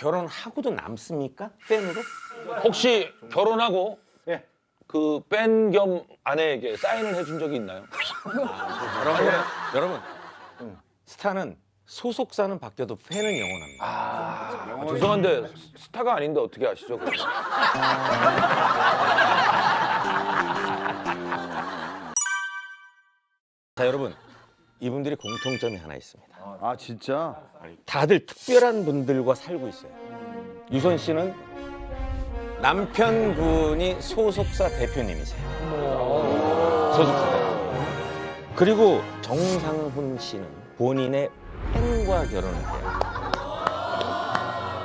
결혼하고도 남습니까? 팬으로? 혹시 결혼하고 예. 그 팬 겸 아내에게 사인을 해준 적이 있나요? 여러분, 스타는 소속사는 바뀌어도 팬은 영원합니다. 죄송한데 스타가 아닌데 어떻게 아시죠? 그러면? 자, 여러분, 이분들이 공통점이 하나 있습니다. 아 진짜? 다들 특별한 분들과 살고 있어요. 유선 씨는 남편분이 소속사 대표님이세요. 소속사 대표. 그리고 정상훈 씨는 본인의 팬과 결혼을 해요.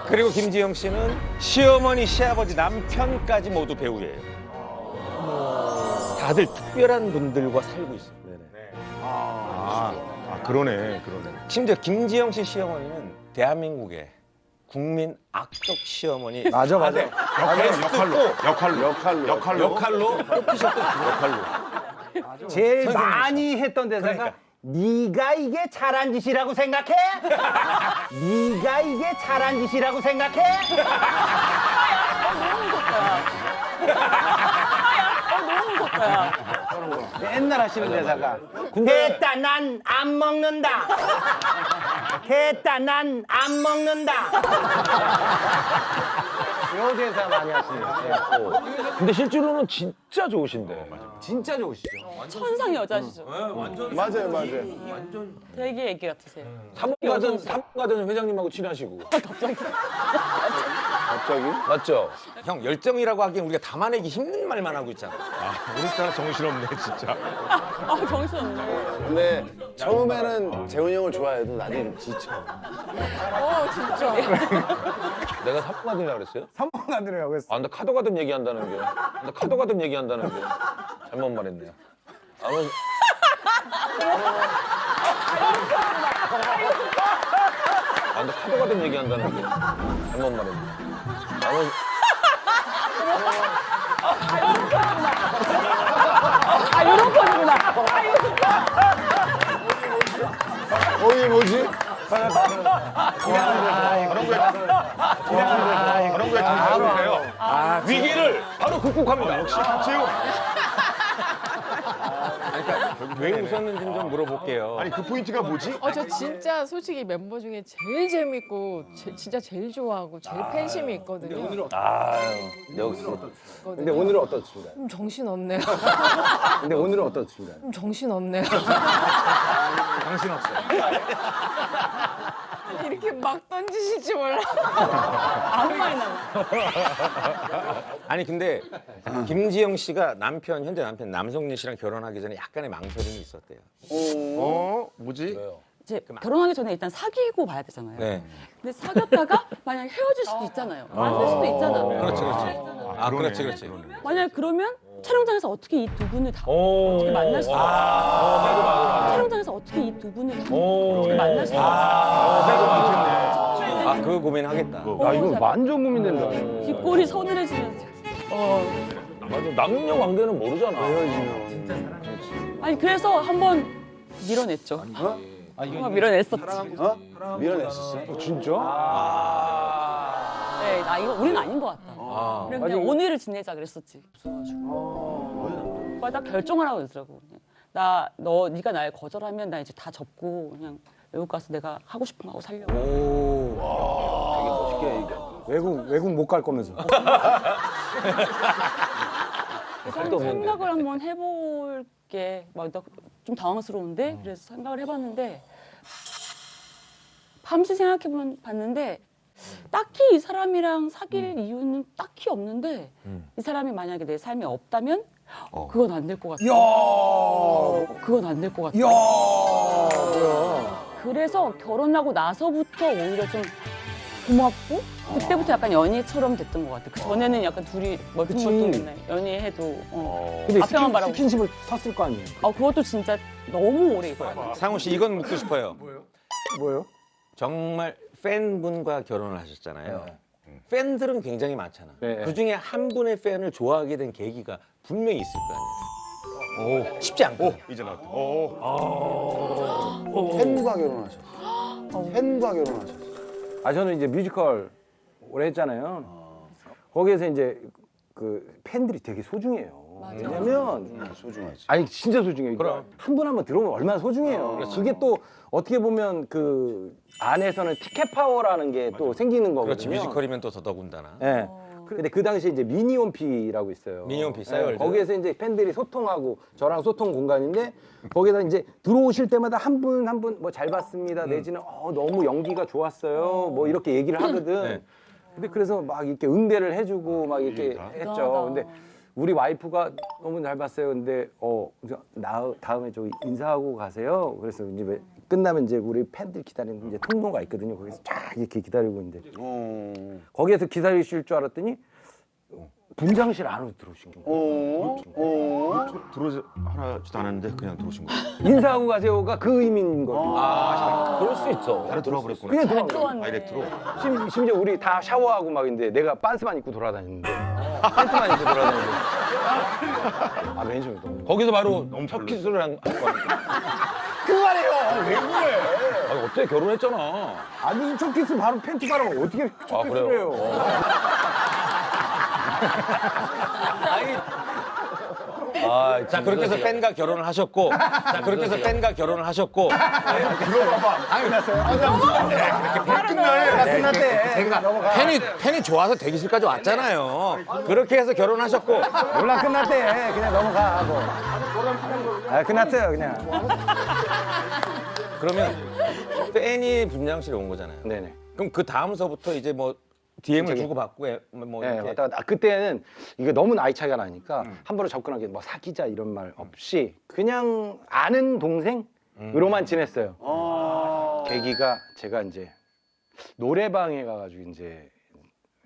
그리고 김지영 씨는 시어머니, 시아버지, 남편까지 모두 배우예요. 다들 특별한 분들과 살고 있어요. 그러네. 심지어 김지영 씨 시어머니는 대한민국의 국민 악덕 시어머니. 맞아. 역할로 제일 많이 했던 대사가 네가 이게 잘한 짓이라고 생각해? 네가 이게 잘한 짓이라고 생각해? 너무 무섭다. 맨날 하시는 대사가 됐다 난 안 먹는다. 됐다 난 안 먹는다. 요 대사 많이 하시네요. 근데 실제로는 진짜 좋으신데. 진짜 좋으시죠? 천상 여자시죠. 맞아요. 되게 애기 같으세요. 사무 가든 회장님하고 친하시고. 갑자기? 맞죠? 형 열정이라고 하기엔 우리가 담아내기 힘든 말만 하고 있잖아. 우리나라 정신없네 진짜. 아, 정신없네. 근데 처음에는 재훈이 형을 좋아해도 나중에 좀 지쳐. 진짜. 내가 사무 가든이라 그랬어요? 삼봉가들이라고 했어. 아, 나 카도 가든 얘기한다는 게. 나 카도 가든 얘기한다는 게. 잘못 말했네요. 나 카도 가든 얘기한다는 게. 잘못 말했네. 이런 거구나. 이게 뭐지? 그런 거에 잘하세요. 위기를 바로 극복합니다. 역시 지금 왜 웃었는지 좀 물어볼게요. 아니 그 포인트가 뭐지? 저 진짜 솔직히 멤버 중에 제일 재밌고 진짜 제일 좋아하고 제일 팬심이 있거든요. 역시. 근데 오늘은 어떻습니까? 정신 없네요. 근데 오늘은 어떻습니까? 정신 없네요. 정신없어요. 이렇게 막 던지실지 몰라. 아무 말이 나와. 아니 근데 김지영 씨가 현재 남편 남성민 씨랑 결혼하기 전에 약간의 망설임이 있었대요. 뭐지? 이제 결혼하기 전에 일단 사귀고 봐야 되잖아요. 네. 근데 사귀었다가 만약 헤어질 수도 있잖아요. 안 될 수도 있잖아. 그렇지. 그렇지. 만약 그러면 촬영장에서 어떻게 이 두 분을 다 어떻게 만날 수 있어? 촬영장에서 어떻게 이 두 분을 다 어떻게 만날 수 있어? 그 고민하겠다. 이거 완전 고민된다. 뒷골이 서늘해지면서. 맞아. 남녀 관계는 모르잖아. 아니 그래서 한번 밀어냈죠. 한번 밀어냈었지. 밀어냈었어? 진짜? 네, 우리는 아닌 것 같다. 그래서 그냥 온위를 지내자 그랬었지. 오빠 딱 결정을 하고 그러더라고. 네가 날 거절하면 나 이제 다 접고 그냥 외국 가서 내가 하고 싶은 거 하고 살려고. 되게 멋있게 얘기해. 외국 못 갈 거면서. 그래서 생각을 한번 해볼게. 좀 당황스러운데 그래서 생각을 해봤는데 밤새 생각해봤는데 딱히 이 사람이랑 사귈 이유는 딱히 없는데 이 사람이 만약에 내 삶에 없다면 그건 안 될 것 같아. 그건 안 될 것 같아. 그래서 결혼하고 나서부터 오히려 좀 고맙고 그때부터 약간 연애처럼 됐던 것 같아. 그 전에는 약간 둘이 멀뚱멀뚱했나 연애해도 근데 앞에만 바라보고. 스킨십을 탔을 거 아니에요? 그것도 진짜 너무 오래 있거든. 상훈 씨 이건 묻고 싶어요. 뭐예요? 정말 팬분과 결혼을 하셨잖아요. 팬들은 굉장히 많잖아. 네. 그 중에 한 분의 팬을 좋아하게 된 계기가 분명히 있을 거 아니에요. 쉽지 않고. 이제 나왔다. 팬과 결혼하셨어. 팬과 결혼하셨어. 저는 이제 뮤지컬 오래 했잖아요. 거기에서 이제 그 팬들이 되게 소중해요. 왜냐면 소중하지. 아니 진짜 소중해요. 한 분 한 분 들어오면 얼마나 소중해요. 그게 또 어떻게 보면 그 안에서는 티켓 파워라는 게 또 생기는 거거든요. 그렇지, 뮤지컬이면 또 더더군다나. 예. 근데 그 당시에 이제 미니홈피라고 있어요. 미니홈피, 예, 싸이월드. 거기에서 이제 팬들이 소통하고 저랑 소통 공간인데 거기다 이제 들어오실 때마다 한 분 한 분 뭐 잘 봤습니다 내지는 너무 연기가 좋았어요 뭐 이렇게 얘기를 하거든. 네. 근데 그래서 막 이렇게 응대를 해주고 막 이렇게 했죠. 대단하다. 근데 우리 와이프가 너무 잘 봤어요. 근데 다음에 저 인사하고 가세요. 그래서 이제 끝나면 이제 우리 팬들 기다리는 이제 통로가 있거든요. 거기서 쫙 이렇게 기다리고 이제 거기에서 기다리실 줄 알았더니 분장실 안으로 들어오신 거예요. 들어오지 하지도 않았는데 그냥 들어오신 거예요. 인사하고 가세요가 그 의미인 거예요. 그럴 수 있어. 바로 들어와 버렸구나. 그냥 들어와. 들어왔네. 다이렉트로. 심지어 우리 다 샤워하고 막 있는데 내가 빤스만 입고 돌아다니는데 팬츠만 입고 돌아다니는데 아 매니저 너무 거기서 바로 첫 키스를 한 거 아니야? 그만해요. 왜 그래? 아니, 어때? 결혼했잖아. 아 무슨 첫 키스 바로 팬티 바르면 어떻게 첫 키스를 그래요? 해요? 자, 그렇게 해서 팬과 결혼을 하셨고, 자, 그렇게 해서 팬과 결혼을 하셨고, 끝났대. 넘어가. 팬이 좋아서 대기실까지 왔잖아요. 그렇게 해서 결혼하셨고, 몰라 끝났대. 그냥 넘어가 하고. 아 끝났어요 그냥. 그러면 팬이 분장실에 온 거잖아요. 네네. 그럼 그 다음서부터 이제 뭐 DM을 저기. 주고받고 뭐 네, 이렇게 왔다 갔다. 그때는 이게 너무 나이 차이가 나니까 함부로 접근하기 뭐 사귀자 이런 말 없이 그냥 아는 동생으로만 지냈어요. 계기가 제가 이제 노래방에 가가지고 이제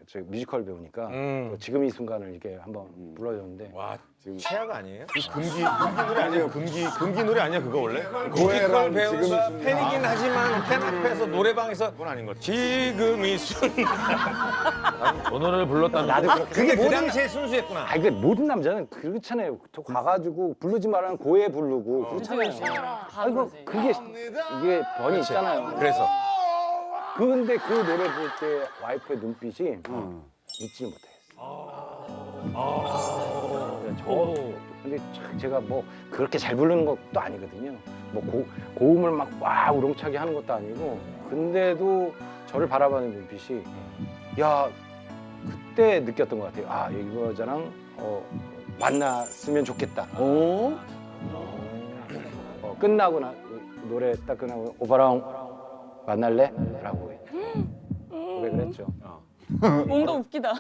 저 뮤지컬 배우니까 또 지금 이 순간을 이렇게 한번 불러줬는데 와, 지금 최악 아니에요? 금기 노래 아니에요? 금기 노래 아니야 그거 원래? 뮤지컬 배우가 팬이긴 하지만 팬 앞에서 노래방에서 그건 아닌 것 같아. 지금 이 순간 오늘을 불렀다는 나도 그렇게 그게 그 모든 당시에 순수했구나. 아 그 모든 남자는 그렇잖아요. 저 가가지고 부르지 말라는 고해 부르고 그렇잖아요. 아 이거 그게 이게 번이 있잖아요. 그래서 근데 그 노래 부를 때 와이프의 눈빛이 잊지 못하겠어요. 근데 참 제가 뭐 그렇게 잘 부르는 것도 아니거든요. 뭐 고음을 막 와 우렁차게 하는 것도 아니고 근데도 저를 바라보는 눈빛이 야 그때 느꼈던 것 같아요. 아 이 여자랑 만났으면 좋겠다. 끝나고 노래 딱 끝나고 오빠랑 만날래? 라고 고백을 했죠. 뭔가 웃기다.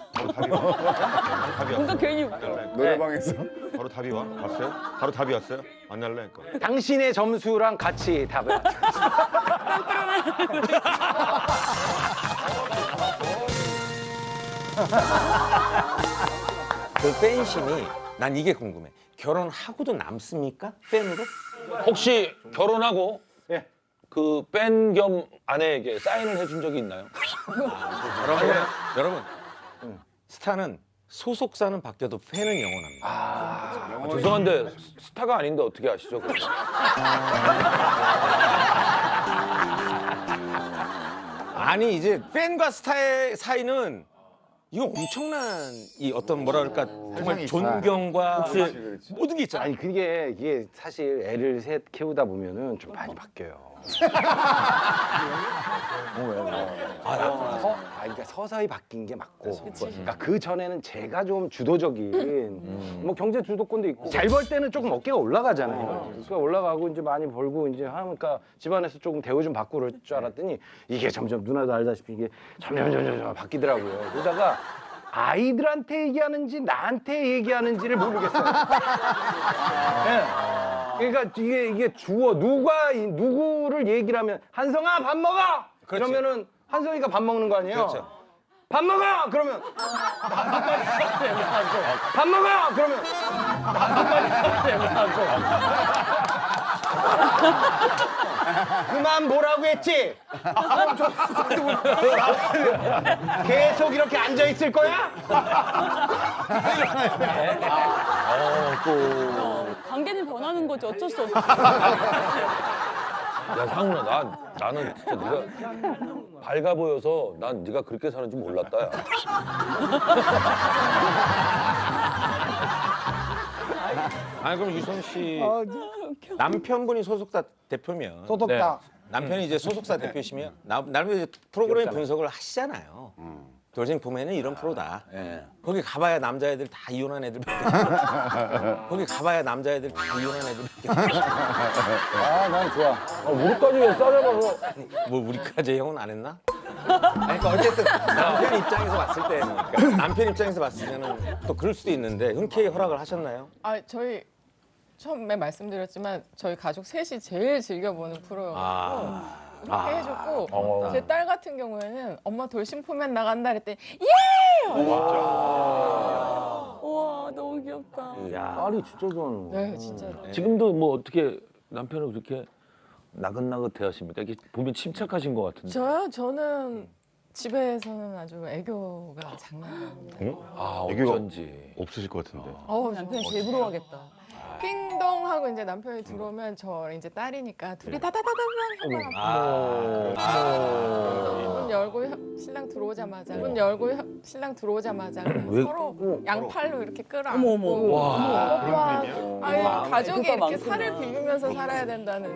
뭔가 괜히 웃겨. 노래방에서 바로 답이 와? 왔어요? 바로 답이 왔어요? 만날래? 그러니까. 당신의 점수랑 같이 답을 그 팬심이 난 이게 궁금해. 결혼하고도 남습니까? 팬으로? 혹시 결혼하고 예. 그 팬 겸 아내에게 사인을 해준 적이 있나요? 여러분, 스타는 소속사는 바뀌어도 팬은 영원합니다. 죄송한데 스타가 아닌데 어떻게 아시죠? 그거? 아니 이제 팬과 스타의 사이는 이거 엄청난 이 어떤 뭐랄까 정말 존경과 모든 게 있잖아요. 아니 이게 사실 애를 셋 키우다 보면은 좀 많이 바뀌어요. 그러니까 서서히 바뀐 게 맞고, 그러니까 그 전에는 제가 좀 주도적인, 뭐 경제 주도권도 있고, 잘 벌 때는 조금 어깨가 올라가잖아요. 그러니까 올라가고 이제 많이 벌고 이제 하니까 집안에서 조금 대우 좀 받고 그럴 줄 알았더니 이게 점점 누나도 알다시피 이게 점점 바뀌더라고요. 그러다가 아이들한테 얘기하는지 나한테 얘기하는지를 모르겠어요. 네. 그러니까 이게 주어 누구를 얘기를 하면 한성아 밥 먹어. 그렇지. 그러면은 한성이가 밥 먹는 거 아니에요? 그렇죠. 밥 먹어. 그러면 밥 먹어. 그러면 그만 뭐라고 했지? 계속 이렇게 앉아 있을 거야? 관계는 변하는 거지 어쩔 수 없지. 야 상훈아 나는 진짜 네가 밝아 보여서 난 네가 그렇게 사는 줄 몰랐다 야. 아니 그럼 유선 씨 남편분이 소속사 대표면 소속사. 남편이 이제 소속사 대표시면 나름대로 이제 프로그램 분석을 하시잖아요. 돌싱 폼에는 이런 프로다. 거기 가봐야 남자애들 다 이혼한 애들. 거기 가봐야 남자애들 다 이혼한 애들. 난 좋아. 우리까지 왜 싸잡아서 뭐 우리까지 형은 안 했나? 아니, 그러니까 어쨌든 남편 입장에서 봤을 때는 그러니까 남편 입장에서 봤을 때는 또 그럴 수도 있는데 흔쾌히 허락을 하셨나요? 아 저희 처음에 말씀드렸지만 저희 가족 셋이 제일 즐겨보는 프로였고 그렇게 해줬고 제 딸 같은 경우에는 엄마 돌싱 포면 나간다 그랬더니 예! 우와 너무 귀엽다. 딸이 진짜 좋아하는 거. 네 진짜 지금도 뭐 어떻게 남편을 그렇게 나긋나긋해 하십니까? 이렇게 보면 침착하신 것 같은데. 저는 집에서는 아주 애교가 장난 아닙니다. 아 애교가 어쩐지. 없으실 것 같은데. 남편이 제일 부러워하겠다. 띵동 하고 이제 남편이 들어오면 저 이제 딸이니까 둘이 다다다다당 문 열고 신랑 들어오자마자 신랑 들어오자마자 서로 양팔로 이렇게 끌어안고 오빠 아니 가족이 이렇게 살을 비비면서 살아야 된다는 이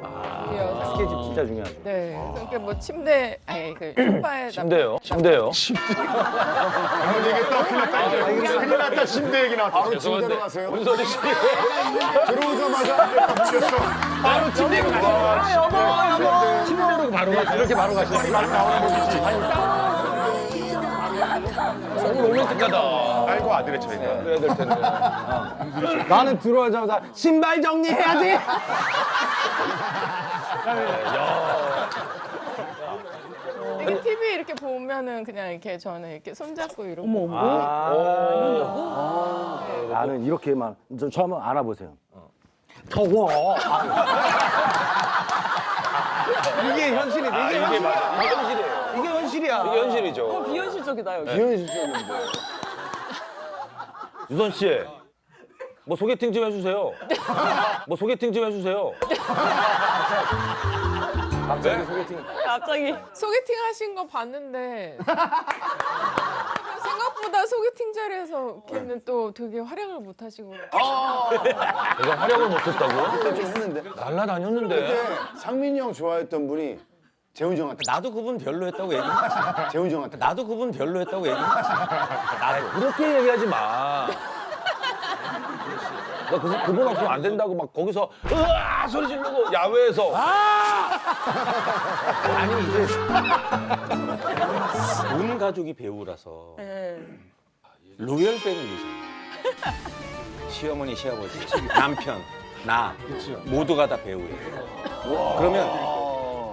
여자 스케줄 진짜 중요하죠. 네 그러니까 뭐 침대 아니 그 소파에 침대요? 아, 얘기했다. 큰일 났다. 침대 얘기 나왔다. 바로 침대로 가세요. 문선희 씨. 들어오자마자 미쳤어. 바로 침대로 가시죠. 침대로 바로 가시죠. 이렇게 바로 가시죠. 너무 로맨틱하다. 딸과 아들의 차이가. 그래야 될 텐데. 나는 들어오자마자 신발 정리해야지. 이게 TV 이렇게 보면은 그냥 이렇게 저는 이렇게 손잡고 이러고 나는 이렇게만 저 한번 안아보세요. 더워. 이게 현실이네. 이게 이게 맞아. 이게 현실이에요. 이게 현실이야. 이게 현실이죠. 비현실적이다 여기. 유선 씨. 뭐 소개팅 좀 해주세요. 갑자기 소개팅. 갑자기 소개팅 하신 거 봤는데 생각보다 소개팅 자리에서 걔는 또 되게 활약을 못 하시고 내가 활약을 못했다고? 좀 했는데. 날라다녔는데. 그때 상민이 형 좋아했던 분이 재훈이 형한테. 나도 그분 별로였다고 얘기했지. 재훈이 형한테. 나도 그분 별로였다고 얘기했지. 나도. 그렇게 얘기하지 마. 나 그분 없으면 안 된다고 막 거기서 으아 소리 지르고 야외에서 아니 이제 온 가족이 배우라서 네. 로열 패밀리잖아. 시어머니, 시아버지, 남편, 나 모두가 다 배우예요. 그러면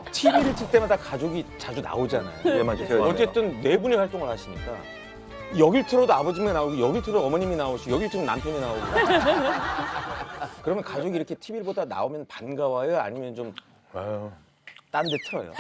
TV를 틀 때마다 가족이 자주 나오잖아요. 예 맞아요. 어쨌든 네 분이 활동을 하시니까 여길 틀어도 아버님이 나오고 여길 틀어도 어머님이 나오시고 여길 틀면 남편이 나오고 그러면 가족이 이렇게 TV를 보다 나오면 반가워요? 아니면 좀 딴 데 틀어요?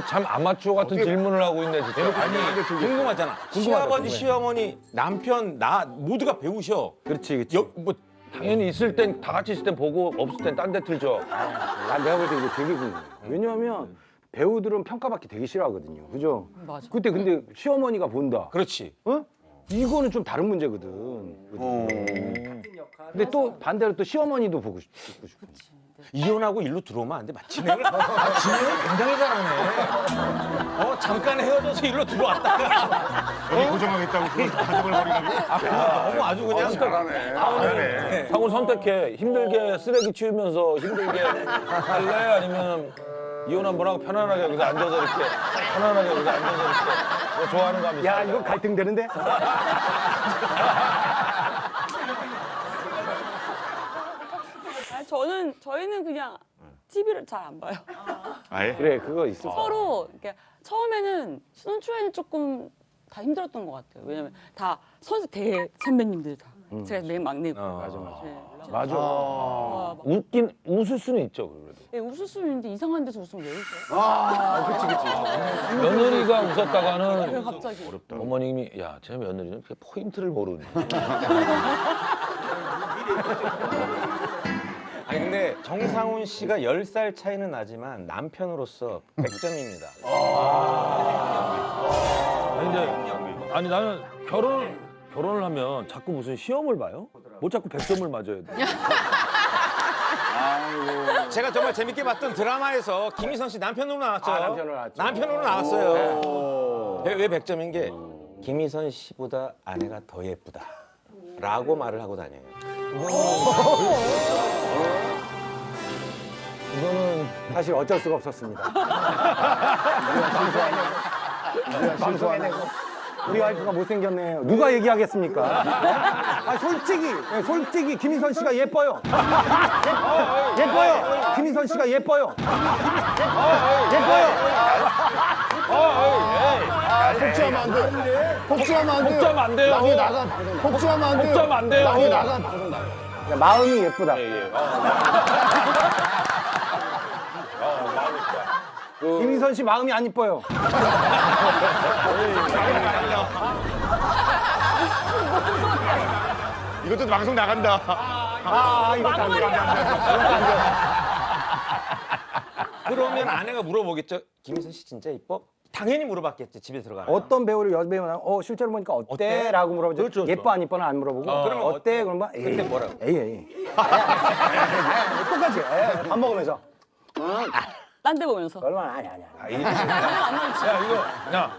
참 아마추어 같은 질문을 하고 있네 진짜. 아니 궁금하잖아. 시아버지, 시어머니, 남편, 나 모두가 배우셔. 그렇지. 뭐 당연히 있을 땐 다 같이 있을 땐 보고 없을 땐 딴 데 틀죠. 난 내가 볼 때 이게 되게 궁금해. 왜냐하면 배우들은 평가받기 되게 싫어하거든요. 그죠? 맞아. 그때 근데 시어머니가 본다. 그렇지. 어? 이거는 좀 다른 문제거든. 근데 또 반대로 또 시어머니도 보고 싶고. 이혼하고 일로 들어오면 안 돼. 진행을 굉장히 잘하네. 잠깐 헤어져서 일로 들어왔다가 여기 고정하겠다고 그걸 가정을 버리라고? 너무 아주 그냥 잘하네. 상훈 선택해. 힘들게 쓰레기 치우면서 힘들게 할래? 아니면 이혼 한번 하고 편안하게 여기서 앉아서 이렇게 편안하게 여기서 앉아서 이렇게 뭐 좋아하는 거 하면 야, 이거 갈등되는데? 저희는 그냥 TV를 잘 안 봐요. 아예? 그래, 그거 있어. 서로 이렇게 처음에는 신혼 초에는 조금 다 힘들었던 것 같아요. 왜냐면 다 대 선배님들 다. 제가 맨 막내고. 맞아. 네. 맞아. 웃긴 웃을 수는 있죠. 그래도. 네, 웃을 수는 있는데 이상한 데서 웃으면 왜 웃어요? 며느리가 왜 웃었다가는 갑자기? 어머님이 야, 제 며느리는 그 포인트를 모르네. 아니 아니 근데 정상훈 씨가 10살 차이는 나지만 남편으로서 100점입니다. 아니 근데 아니 나는 결혼을 하면 자꾸 무슨 시험을 봐요? 뭐 자꾸 100점을 맞아야 돼? 제가 정말 재밌게 봤던 드라마에서 김희선 씨 남편으로 나왔죠. 남편으로 나왔죠. 남편으로 나왔어요. 왜 100점인 게 김희선 씨보다 아내가 더 예쁘다. 라고 말을 하고 다녀요. 이거는 사실 어쩔 수가 없었습니다. 방송하는 우리 와이프가 못생겼네요. 누가 얘기하겠습니까? 아 솔직히 김인선 씨가 예뻐요. 예뻐요. 김인선 씨가 예뻐요. 예뻐요. 폭주하면 안 돼. 폭주하면 안 돼. 복잡 안 돼요. 나중에 나가. 폭주하면 안 돼. 복잡 안 돼요. 나중에 나가. 방송 나가. 마음이 예쁘다. 김인선 씨 마음이 안 이뻐요. 이것도 방송 나간다. 이것도 안 돼. 그러면 아내가 물어보겠죠. 김희선 씨 진짜 예뻐? 당연히 물어봤겠지. 집에 들어가면. 어떤 배우를 여배우나 실제로 보니까 어때? 어때? 라고 물어보죠. 그렇죠. 예뻐 안 이뻐는 안 물어보고 그러면 어때? 그러면 그때 뭐라고? 에이. 똑같이 밥 먹으면서 딴 데 보면서. 얼마나 아니야. 야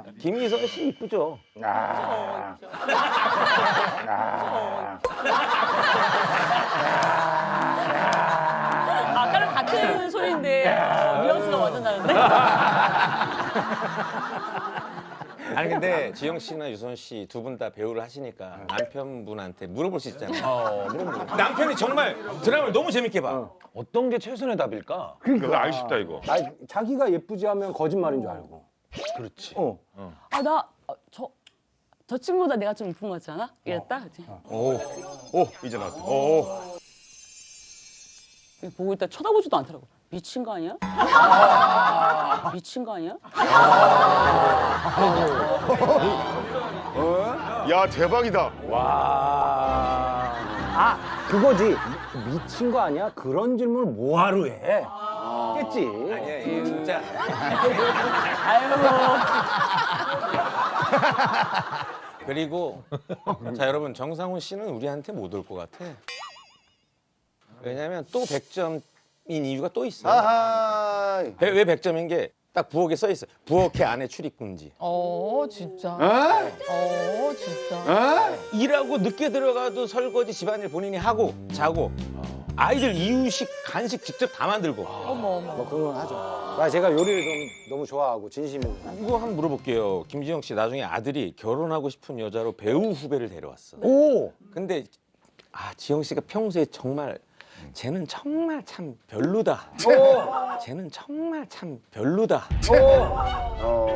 이거 김희선 씨 이쁘죠? 아까랑 같은 소리인데 뉘앙스가 완전 다른데? 아니 근데 지영 씨나 유선 씨 두 분 다 배우를 하시니까 남편분한테 물어볼 수 있잖아요. 남편이 정말 드라마를 너무 재밌게 봐. 어떤 게 최선의 답일까? 이거 알고 싶다 이거. 자기가 예쁘지 하면 거짓말인 줄 알고. 그렇지. 저 친구보다 내가 좀 이쁜 거 같지 않아? 이랬다. 오 이제 나왔다. 보고 있다 쳐다보지도 않더라고. 미친 거 아니야? 미친 거 아니야? 야 대박이다. 그거지. 미친 거 아니야? 그런 질문을 뭐하러 해? 겠지. 아니야, 이 진짜. 그리고 자 여러분 정상훈 씨는 우리한테 못 올 것 같아. 왜냐면 또 100점인 이유가 또 있어. 아하. 왜 100점인 게 딱 부엌에 써 있어. 부엌에 안에 출입금지. 진짜. 진짜. 일하고 늦게 들어가도 설거지 집안일 본인이 하고 자고 아이들 이유식 간식 직접 다 만들고. 어머. 뭐 그런 건 하죠. 제가 요리를 좀 너무 좋아하고 진심으로. 이거 한번 물어볼게요. 김지영 씨 나중에 아들이 결혼하고 싶은 여자로 배우 후배를 데려왔어. 오. 근데 지영 씨가 평소에 정말 쟤는 정말 참 별로다. 쟤는 정말 참 별로다.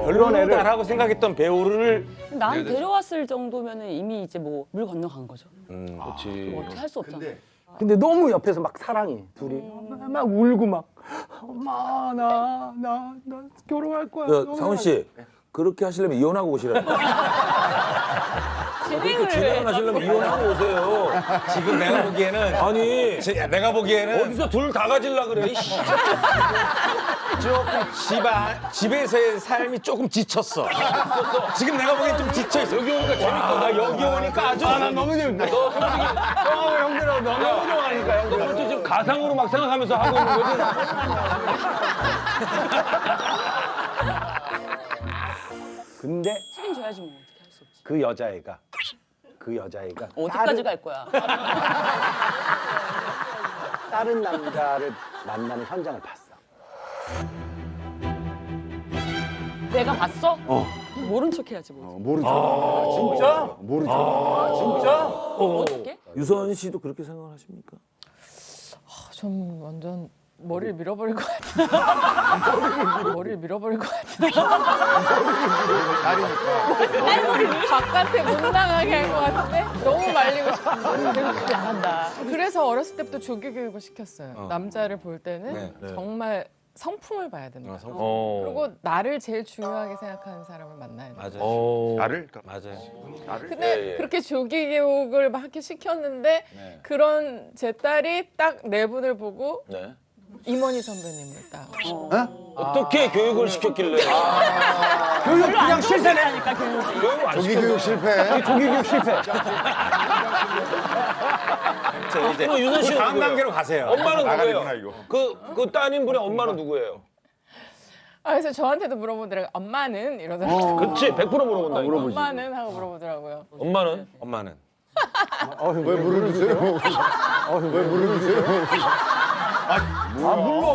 별로다라고 생각했던 배우를 난 데려왔을 정도면은 이미 이제 뭐 물 건너간 거죠. 그렇지. 뭐 어떻게 할 수 없잖아. 근데 너무 옆에서 막 사랑해. 둘이 막 울고 막 엄마 나 결혼할 거야. 너무 상훈 씨 그렇게 하시려면 이혼하고 오시라고. 진행을 진행을 하시려면 이혼하고 오세요. 지금 내가 보기에는 아니 내가 보기에는 어디서 둘 다 가질라 그래? 이씨. 조금 집에서의 삶이 조금 지쳤어. 지금 내가 보기엔 좀 지쳐 있어. 여기 오니까 재밌다. 여기 오니까 아주 난 너무 재밌다. 너 솔직히 형들하고 너무 좋아하니까 형들. 너 솔직히 지금 가상으로 막 생각하면서 하고 있는 거지? 근데 책임져야지 뭐 어떻게 할 수 없지. 그 여자애가 어디까지 갈 거야? 다른 남자를 만나는 현장을 봤어. 내가 봤어? 모른 척 해야지 뭐. 모르죠. 진짜? 모르죠. 진짜? 어떻게? 유선 씨도 그렇게 생각하십니까? 전 완전 머리를 밀어버릴 것 같아요. 머리를 밀어버릴 것 같아요. 바깥에 못 나가게 할 것 같은데 너무 말리고 싶은데 나간다. 그래서 어렸을 때부터 조기 교육을 시켰어요. 남자를 볼 때는 네. 정말 성품을 봐야 된다. 어. 그리고 나를 제일 중요하게 생각하는 사람을 만나야 돼. 맞아요. 어. 나를 그러니까 맞아요. 근데 그렇게 조기 교육을 막 이렇게 시켰는데 그런 제 딸이 딱 네 분을 보고 네. 임원희 선배님을 딱. 어떻게 교육을 시켰길래? 교육 그냥 실패네. 하니까 교육. 교육을 안 조기 시켰. 교육 실패. 조기 교육 실패. 이제 그럼 유선 씨는 다음 누구예요? 단계로 가세요. 엄마는 나가는구나, 누구예요? 이거. 그 따님 분의 엄마는 누구예요? 아, 그래서 저한테도 물어보더라고요. 엄마는 이러더라고요. 그렇지, 100% 물어본다니까. 엄마는 하고 물어보더라고요. 엄마는? 엄마는 왜 물을 주세요? 왜 물을 주세요?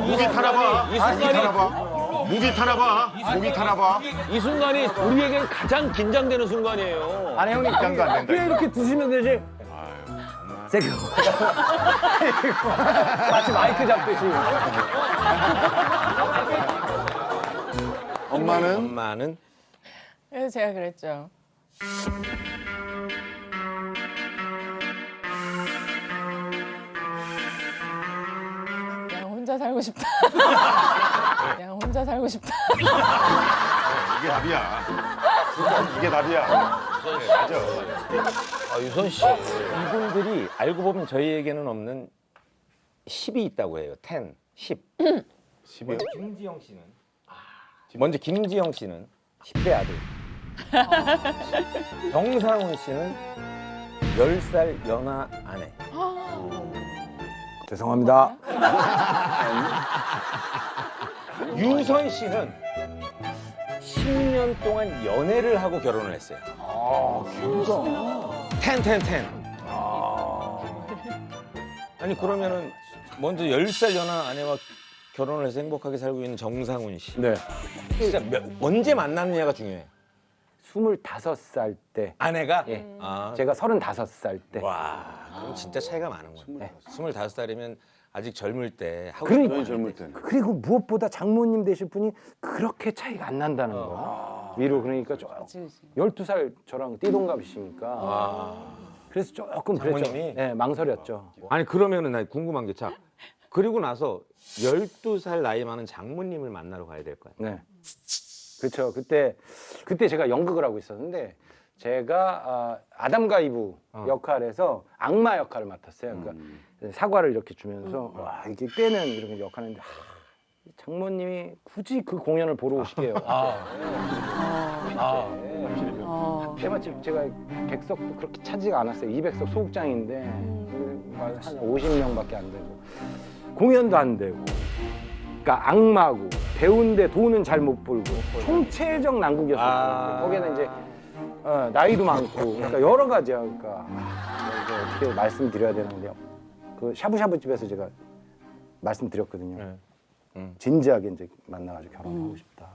무기 타나 봐. 이 무기 순간이 타나 봐. 무기 타나 봐. 무기 타나 봐. 이 순간이 우리에겐 가장 긴장되는 순간이에요. 아니 형님 긴장도 안 된다. 그냥 이렇게 드시면 되지. 세게. 마치 마이크 잡듯이. 엄마는 그래서 제가 그랬죠. 그냥 혼자 살고 싶다. 그냥 혼자 살고 싶다. 이게 답이야. 이게 답이야. 맞아. 아, 유선 씨. 이분들이 알고 보면 저희에게는 없는 10이 있다고 해요. 10. 10이요? 김지영 씨는 먼저 김지영 씨는 10대 아들. 정상훈 씨는 10살 연하 아내. 죄송합니다. 유선 씨는 10년 동안 연애를 하고 결혼을 했어요. 텐. 아니 그러면은 먼저 10살 연하 아내와 결혼을 해서 행복하게 살고 있는 정상훈 씨. 네. 진짜 언제 만났느냐가 중요해요. 25살 때. 아내가? 예. 아, 제가 35살 때. 와, 그럼 진짜 차이가 많은구나. 25살이면 아직 젊을 때 하고 그러니까. 저희 젊을 때는. 그리고 무엇보다 장모님 되실 분이 그렇게 차이가 안 난다는 거야. 위로 그러니까 조금 12살 저랑 띠동갑이시니까. 그래서 조금 그랬죠. 장모님이? 네, 망설였죠. 아니 그러면은 나 궁금한 게 자, 그리고 나서 12살 나이 많은 장모님을 만나러 가야 될 거야. 네. 그렇죠. 그때 제가 연극을 하고 있었는데 제가 아담과 이브 역할에서 악마 역할을 맡았어요. 그러니까 사과를 이렇게 주면서 와 이렇게 떼는 이런 역할인데 장모님이 굳이 그 공연을 보러 오시게요. 때마침 제가 객석도 그렇게 차지가 않았어요. 200석 소극장인데 한 50명밖에 안 되고 공연도 안 되고. 그러니까 악마고 배우인데 돈은 잘 못 벌고 총체적 난국이었어요. 거기에는 이제 나이도 많고 그러니까 여러 가지야. 그러니까 이제 어떻게 말씀드려야 되는데요. 그 샤브샤브 집에서 제가 말씀드렸거든요. 진지하게 이제 만나가지고 결혼하고 싶다.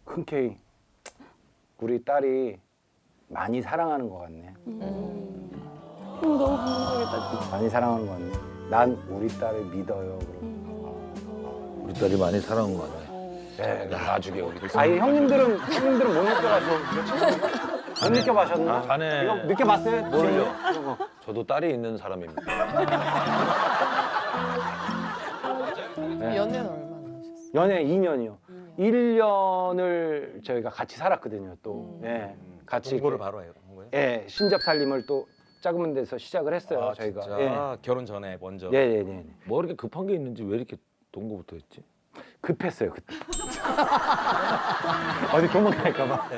흔쾌히 우리 딸이 많이 사랑하는 것 같네. 너무 감동적이다. 많이 사랑하는 것 같네. 난 우리 딸을 믿어요. 그러고. 우리 딸이 많이 사랑한 거 같네. 네. 나중에 우리 아니 형님들은 못 느껴봐서 못 느껴봐셨나? 자네. 이거 느껴봤어요? 뭘요? 이런 거. 저도 딸이 있는 사람입니다. 연애는 얼마나 하셨어요? 연애 2년이요. 1년을 저희가 같이 살았거든요. 또 예, 같이 공부를 이렇게, 바로 해요. 거예요? 예, 신접 살림을 또 작은 데서 시작을 했어요. 아, 저희가. 진짜? 예. 결혼 전에 먼저. 예. 뭐 이렇게 급한 게 있는지 왜 이렇게 동거부터 했지? 급했어요 그때. 어디 도망갈까봐.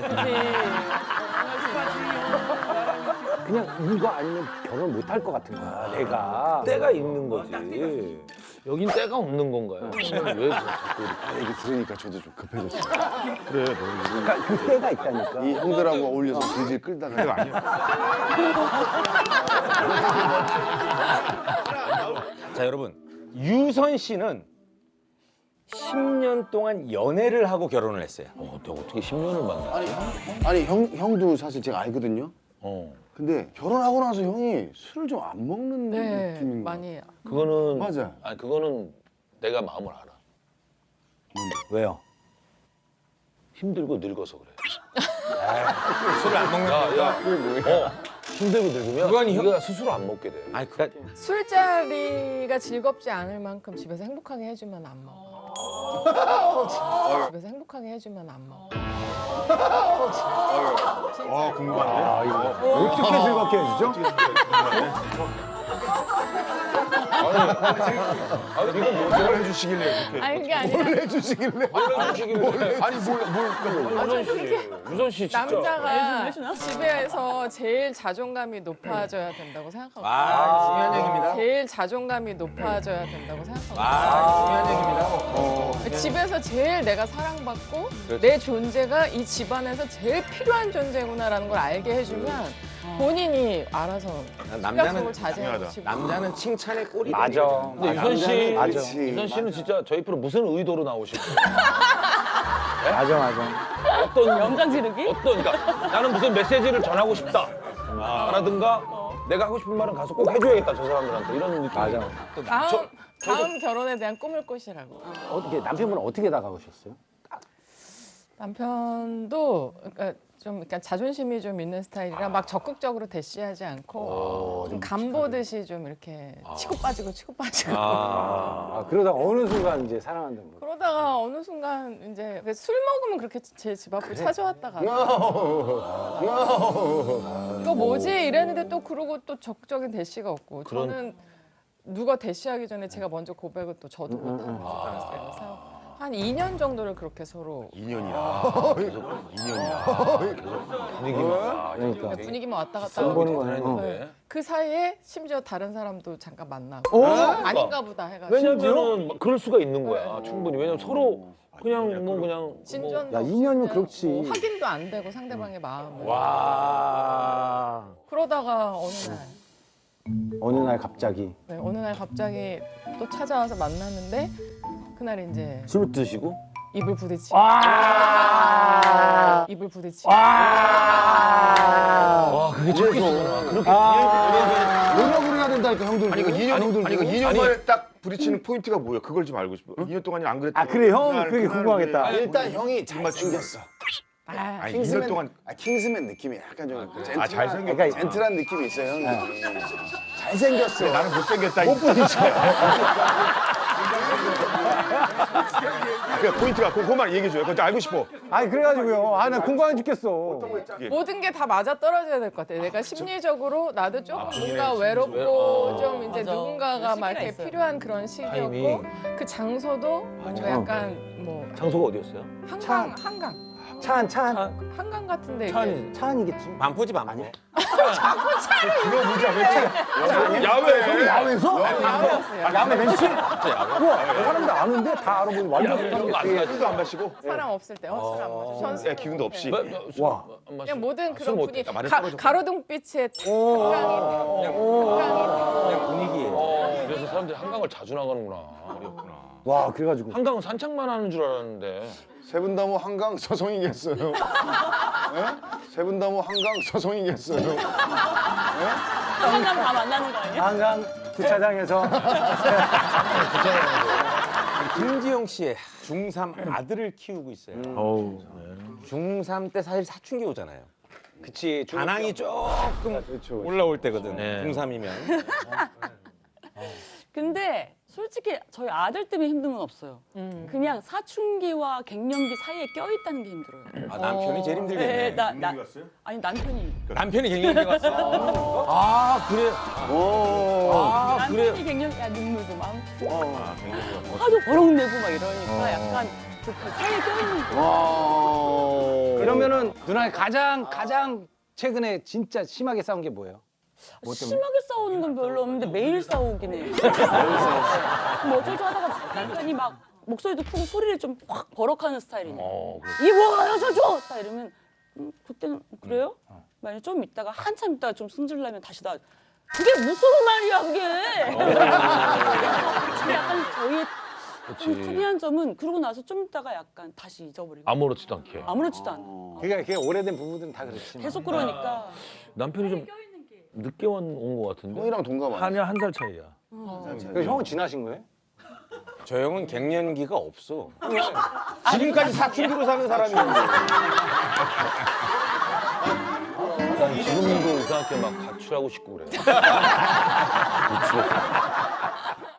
그냥 이거 아니면 결혼 못 할 것 같은 거야. 내가. 때가 있는 거지. 여긴 때가 없는 건가요? 왜 자꾸 이렇게. 얘기 들으니까 저도 좀 급해졌어요. 그래, 너 그러니까 그 때가 있다니까. 이 형들하고 어울려서 질질 끌다가 이거 아니야. 자 여러분 유선 씨는 10년 동안 연애를 하고 결혼을 했어요. 내가 어떻게 10년을 만나? 아니 형도 사실 제가 알거든요. 어. 근데 결혼하고 나서 형이 술을 좀 안 먹는 네, 느낌인 거야. 많이. 그거는 맞아. 아니 그거는 내가 마음을 알아. 왜요? 힘들고 늙어서 그래. 술을 안 먹는 야, 힘들고 늙으면 그건 우리가 스스로 안 먹게 돼. 아니 그 술자리가 즐겁지 않을 만큼 집에서 행복하게 해주면 안 먹어. 집에서 행복하게 해주면 안 먹어. 궁금한데. 어떻게 즐겁게 해주죠? 뭘 해주시길래 그렇게. 아니 그게 아니라 해주시길래. 아니 유선 씨 진짜. 남자가 집에서 제일 자존감이 높아져야 된다고 생각하고 중요한 얘기입니다. 제일 자존감이 높아져야 된다고 생각하고 중요한 얘기입니다. 집에서 제일 내가 사랑받고 내 존재가 이 집안에서 제일 필요한 존재구나라는 걸 알게 해주면 본인이 알아서 남자는 자제하고 남자는 칭찬의 꼴이 맞아. 근데 유선 맞아. 씨는 진짜 저희 프로 무슨 의도로 나오신 거예요? 맞아. 어떤 영장 지르기? 그러니까 나는 무슨 메시지를 전하고 싶다. 라든가 내가 하고 싶은 말은 가서 꼭 해줘야겠다 저 사람들한테 이런 느낌. 맞아. 다음 결혼에 대한 꿈을 꾸시라고. 어떻게 남편분은 어떻게 다가오셨어요? 남편도 그러니까 자존심이 좀 있는 스타일이라 막 적극적으로 대시하지 않고 좀 간보듯이 좀 이렇게 치고 빠지고 그러다가 어느 순간 이제 사랑한다는 거. 그러다가 어느 순간 이제 술 먹으면 그렇게 제 집 앞을 찾아왔다가 이거 뭐지 이랬는데 또 그러고 또 적극적인 대시가 없고 저는 누가 대시하기 전에 제가 먼저 고백을 또 저도 못하는 그래서 한 2년 정도를 그렇게 서로 2년이야. 그러니까. 분위기만 왔다 갔다 보는 하고 거네. 그 사이에 심지어 다른 사람도 잠깐 만나고 아닌가 보다 해가지고 왜냐면은 그럴 수가 있는 거야. 충분히. 왜냐면 서로 그냥 뭐 그냥 진전도 야, 없이 2년이면 그냥 그렇지. 뭐 확인도 안 되고 상대방의 마음을 와. 그러다가 어느 날 갑자기 어느 날 갑자기 또 찾아와서 만났는데 그날 이제 술 드시고 입을 부딪히고 입을 부딪히고 와 그게 첫 키스구나. 그렇게 노력을 해야 된다니까 형들. 아니 그 2년 만에 딱 부딪히는 포인트가 뭐야? 그걸 좀 알고 싶어. 2년 동안이 안 그랬다. 아 그래 형 그게 궁금하겠다. 일단 형이 잘생겼어. 아니 2년 동안 킹스맨 느낌이 약간 좀 젠틀한, 잘생겼구나. 그러니까 젠틀한 느낌이 있어요 형이. 잘생겼어. 나는 못생겼다. 못 그러니까 포인트가 그것만 얘기해줘요. 그거 알고 싶어. 아니 그래가지고요. 아 나 궁금해 죽겠어. 모든 게 다 맞아 떨어져야 될 것 같아. 내가 심리적으로 나도 조금 뭔가 외롭고 좀 이제 누군가가 막 이렇게 필요한 그런 시기였고 타이밍. 그 장소도 뭔가 약간 뭐 장소가 어디였어요? 한강 찬 한강 같은데 이제 찬이겠지. 반포지 반포. 야외. 야외에서? 야외였어요. 야외 벤치? 우와 사람들 아는데 다 알아보는 완전 술도 안 마시고. 사람 없을 때 술안 마셔. 전술 야 기운도 없이. 와. 그냥 모든 술 그런 못 분위기 많이 떨어졌구나. 가로등빛에 한강이 분위기에. 그래서 사람들이 한강을 자주 나가는구나. 와 그래가지고 한강은 산책만 하는 줄 알았는데. 세분다모 한강 서성이겠어요. 예? 세분다모 한강 서성이겠어요. 한강 다 만나는 거 아니야? 한강 주차장에서 김지영 씨의 중3 아들을 키우고 있어요. 중3 때 사실 사춘기 오잖아요. 그치 반항이 조금 올라올 때거든. 네. 중3이면. 근데 솔직히 저희 아들 때문에 힘든 건 없어요. 그냥 사춘기와 갱년기 사이에 껴있다는 게 힘들어요. 아, 남편이 제일 힘들겠네. 아니 남편이. 남편이 갱년기 왔어? 아 그래. 남편이 갱년기 눈물 좀 하도 버럭내고 막 이러니까 약간 그 사이에 껴있는 거. 그러면은 누나 가장 최근에 진짜 심하게 싸운 게 뭐예요? 심하게 싸우는 건 별로 없는데 매일 싸우긴 해. 뭐 어쩌죠 하다가 남편이 막 목소리도 크고 소리를 좀 확 버럭하는 스타일이네. 이거 하나 사줘! 딱 이러면 그때는 그래요? 만약 좀 있다가 한참 있다가 좀 승질나면 다시 나 그게 무슨 말이야 그게. 근데 약간 저희 좀 특이한 점은 그러고 나서 좀 있다가 약간 다시 잊어버리고 아무렇지도 않게. 아무렇지도 않아. 그게 오래된 부부들은 다 그렇지. 계속 그러니까. 남편이 좀 늦게 온 것 같은데. 형이랑 동갑 아니야? 한이랑 한 살 차이야. 그래서 형은 지나신 거예요? 저 형은 갱년기가 없어. 지금까지 사춘기로 사는 사람이었는데. 지금도 이상하게 막 가출하고 싶고 그래. 미치겠어.